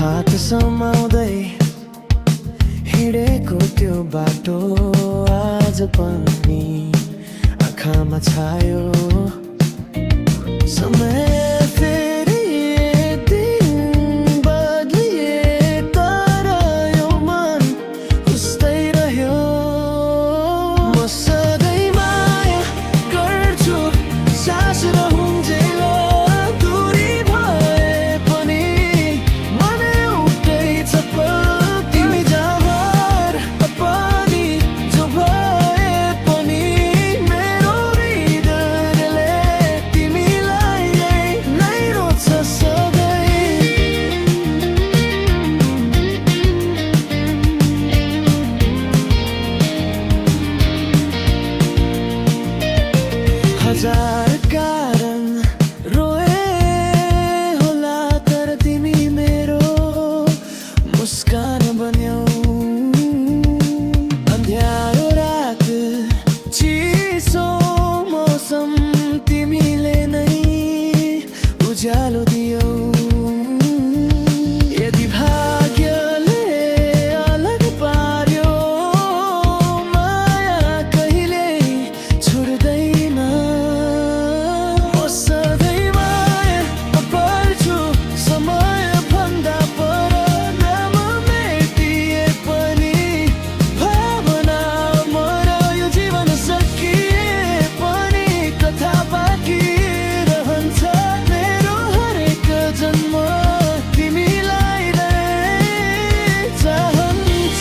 हात समाउँदै हिँडेको त्यो बाटो आज पनि आँखामा छायो। समय फेरि एक दिन बदलिए तर यो मन उस्तै रह्यो। म सधैँ माया गर्छु सास रहून्जेल दूरी भए पनि मन एउटै छ। तिमी जहाँ पनि जो भए पनि मेरो हृदयले तिमीलाई नै रोज्छ सधैँ। हजार कारण रोए होला तर तिमी मेरो मुस्कान बन्यौ। अँध्यारो रात चिसो मौसम तिमीले नै उज्यालो दियौ। यदि भाग्यले अलग पार्यो माया कहिले छुट्दैन। म सधैँ माया पर्छु समय भन्दा पर नाम मेटिए पनि भावना मर यो जीवन सकिए पनि कथा बाँकी रहन्छ। मेरो हरेक जन्म तिमीलाई नै चाहन्छ।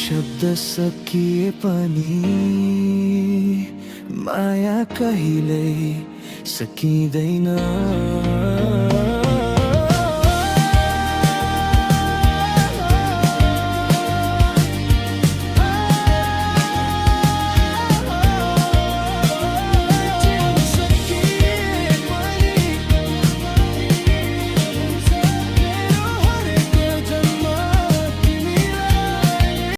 शब्द सकिए पनि माया कहिल्यै सकिँदैन।